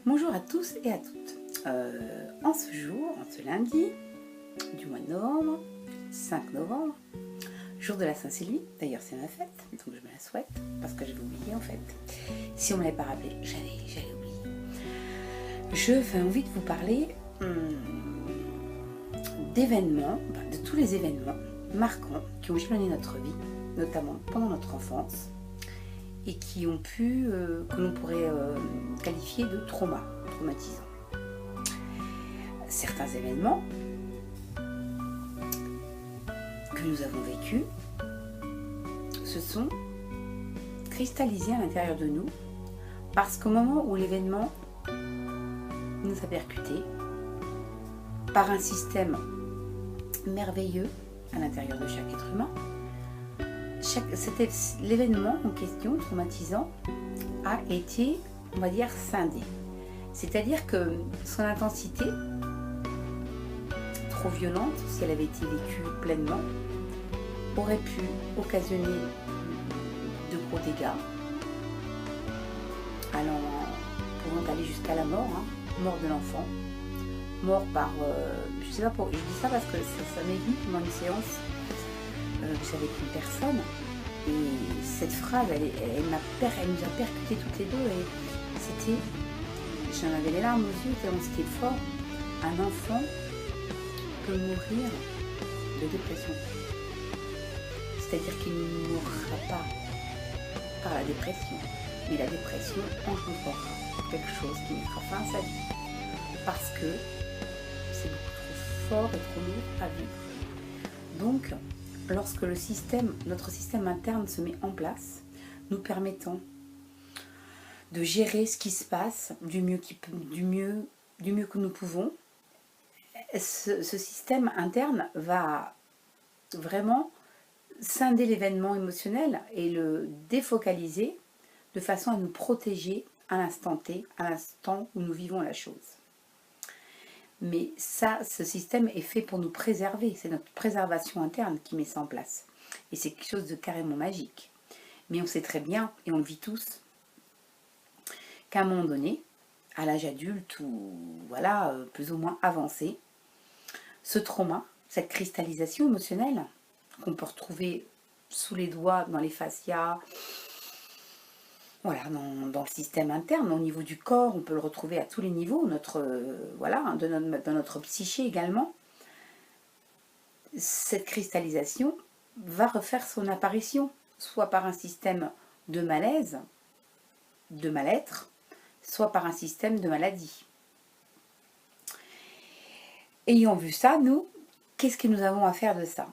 Bonjour à tous et à toutes. En ce jour, en ce lundi du mois de novembre, 5 novembre, jour de la Saint-Sylvie, d'ailleurs c'est ma fête, donc je me la souhaite, parce que j'avais oublié en fait. Si on ne me l'avait pas rappelé, j'allais oublier. Je fais envie de vous parler d'événements, de tous les événements marquants qui ont jalonné notre vie, notamment pendant notre enfance, et qui ont pu, que l'on pourrait qualifier de traumatisants. Certains événements que nous avons vécus se sont cristallisés à l'intérieur de nous parce qu'au moment où l'événement nous a percutés par un système merveilleux à l'intérieur de chaque être humain, l'événement en question, traumatisant, a été, on va dire, scindé. C'est-à-dire que son intensité, trop violente, si elle avait été vécue pleinement, aurait pu occasionner de gros dégâts, pouvant aller jusqu'à la mort, mort de l'enfant, mort par... je sais pas pourquoi, je dis ça parce que ça m'est venu pendant une séance que j'avais avec une personne, et cette phrase, elle nous a percuté toutes les deux, et c'était... J'en avais les larmes aux yeux tellement c'était fort. Un enfant peut mourir de dépression. C'est-à-dire qu'il ne mourra pas par la dépression, mais la dépression engendrera quelque chose qui mettra fin à sa vie. Parce que c'est beaucoup trop fort et trop lourd à vivre. Donc, lorsque notre système interne se met en place, nous permettant de gérer ce qui se passe du mieux que nous pouvons, ce système interne va vraiment scinder l'événement émotionnel et le défocaliser de façon à nous protéger à l'instant T, à l'instant où nous vivons la chose. Mais ça, ce système est fait pour nous préserver, c'est notre préservation interne qui met ça en place. Et c'est quelque chose de carrément magique. Mais on sait très bien, et on le vit tous, qu'à un moment donné, à l'âge adulte ou voilà, plus ou moins avancé, ce trauma, cette cristallisation émotionnelle qu'on peut retrouver sous les doigts, dans les fascias, voilà, dans le système interne, au niveau du corps, on peut le retrouver à tous les niveaux, dans notre psyché également. Cette cristallisation va refaire son apparition, soit par un système de malaise, de mal-être, soit par un système de maladie. Ayant vu ça, nous, qu'est-ce que nous avons à faire de ça ?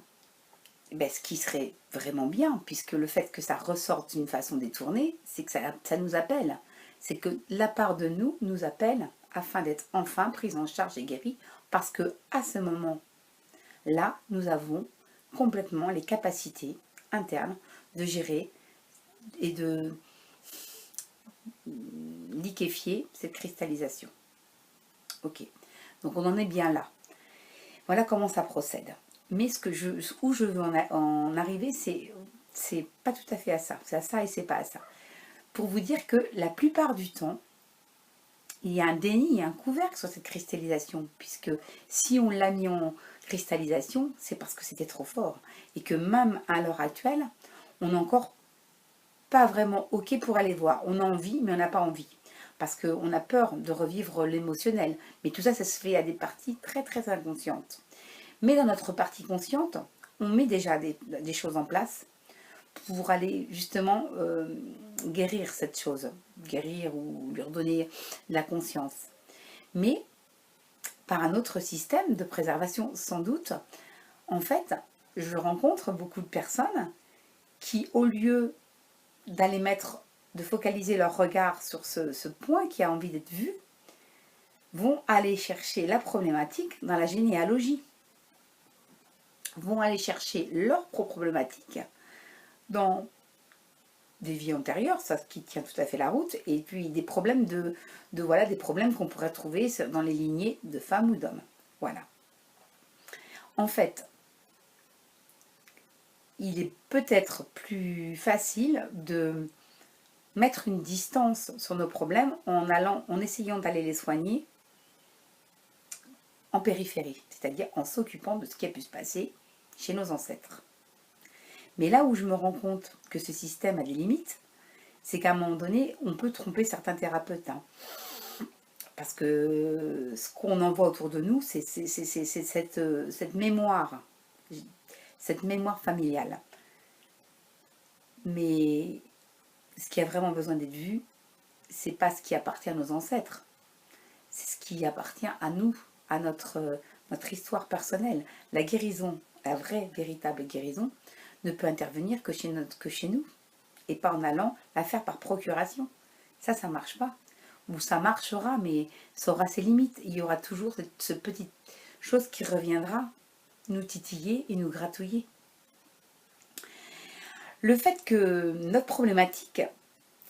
Ce qui serait vraiment bien, puisque le fait que ça ressorte d'une façon détournée, c'est que ça nous appelle. C'est que la part de nous nous appelle afin d'être enfin prise en charge et guérie, parce que à ce moment-là, nous avons complètement les capacités internes de gérer et de liquéfier cette cristallisation. Ok, donc on en est bien là. Voilà comment ça procède. Mais où je veux en arriver, c'est pas tout à fait à ça. C'est à ça et c'est pas à ça. Pour vous dire que la plupart du temps, il y a un déni, il y a un couvercle sur cette cristallisation. Puisque si on l'a mis en cristallisation, c'est parce que c'était trop fort. Et que même à l'heure actuelle, on n'est encore pas vraiment OK pour aller voir. On a envie, mais on n'a pas envie. Parce qu'on a peur de revivre l'émotionnel. Mais tout ça, ça se fait à des parties très très inconscientes. Mais dans notre partie consciente, on met déjà des choses en place pour aller justement guérir cette chose, guérir ou lui redonner la conscience. Mais par un autre système de préservation sans doute, en fait, je rencontre beaucoup de personnes qui, au lieu de focaliser leur regard sur ce point qui a envie d'être vu, vont aller chercher la problématique dans la généalogie. Vont aller chercher leur propre problématique dans des vies antérieures, ça qui tient tout à fait la route, et puis des problèmes des problèmes qu'on pourrait trouver dans les lignées de femmes ou d'hommes. Voilà. En fait, il est peut-être plus facile de mettre une distance sur nos problèmes en essayant d'aller les soigner en périphérie, c'est-à-dire en s'occupant de ce qui a pu se passer chez nos ancêtres. Mais là où je me rends compte que ce système a des limites, c'est qu'à un moment donné, on peut tromper certains thérapeutes. Hein. Parce que ce qu'on en voit autour de nous, c'est cette mémoire familiale. Mais ce qui a vraiment besoin d'être vu, c'est pas ce qui appartient à nos ancêtres. C'est ce qui appartient à nous, à notre histoire personnelle. La guérison, la vraie, véritable guérison, ne peut intervenir que chez nous. Et pas en allant la faire par procuration. Ça ne marche pas. Ou ça marchera, mais ça aura ses limites. Il y aura toujours cette petite chose qui reviendra nous titiller et nous gratouiller. Le fait que notre problématique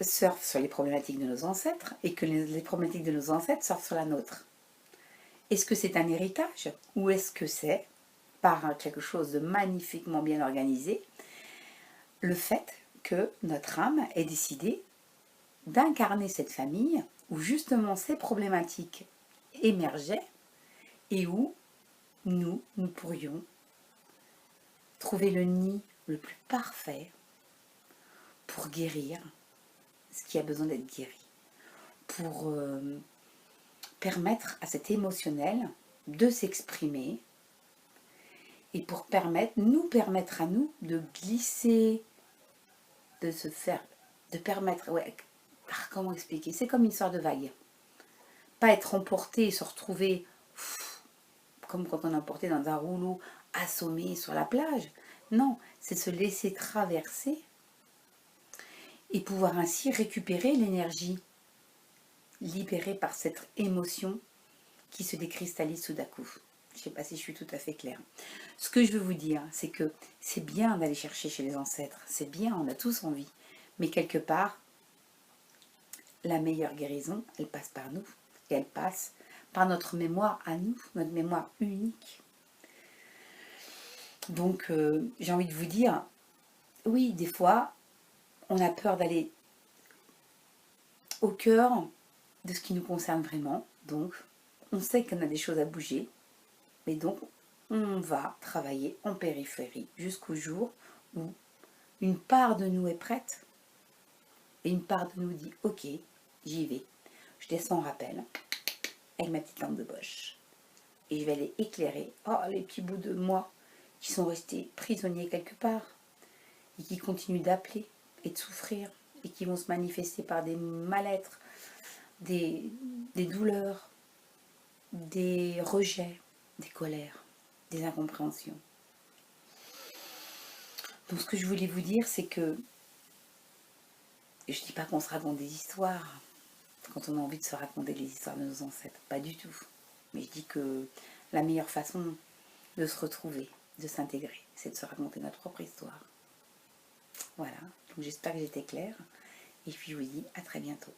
surfe sur les problématiques de nos ancêtres et que les problématiques de nos ancêtres surfent sur la nôtre. Est-ce que c'est un héritage ou est-ce que c'est, par quelque chose de magnifiquement bien organisé, le fait que notre âme ait décidé d'incarner cette famille où justement ces problématiques émergeaient et où nous pourrions trouver le nid le plus parfait pour guérir ce qui a besoin d'être guéri, pour permettre à cet émotionnel de s'exprimer et pour nous permettre à nous de glisser, de se faire, de permettre, comment expliquer, c'est comme une sorte de vague. Pas être emporté et se retrouver comme quand on est emporté dans un rouleau assommé sur la plage. Non, c'est se laisser traverser et pouvoir ainsi récupérer l'énergie libérée par cette émotion qui se décristallise tout d'un coup. Je ne sais pas si je suis tout à fait claire. Ce que je veux vous dire, c'est que c'est bien d'aller chercher chez les ancêtres. C'est bien, on a tous envie. Mais quelque part, la meilleure guérison, elle passe par nous. Et elle passe par notre mémoire à nous, notre mémoire unique. Donc, j'ai envie de vous dire, oui, des fois, on a peur d'aller au cœur de ce qui nous concerne vraiment. Donc, on sait qu'on a des choses à bouger. Mais donc, on va travailler en périphérie jusqu'au jour où une part de nous est prête et une part de nous dit « Ok, j'y vais. Je descends en rappel avec ma petite lampe de Bosch et je vais aller éclairer les petits bouts de moi qui sont restés prisonniers quelque part et qui continuent d'appeler et de souffrir et qui vont se manifester par des mal-être, des douleurs, des rejets, des colères, des incompréhensions. » Donc ce que je voulais vous dire, c'est que je ne dis pas qu'on se raconte des histoires quand on a envie de se raconter les histoires de nos ancêtres, pas du tout. Mais je dis que la meilleure façon de se retrouver, de s'intégrer, c'est de se raconter notre propre histoire. Voilà, donc j'espère que j'étais claire et puis je vous dis à très bientôt.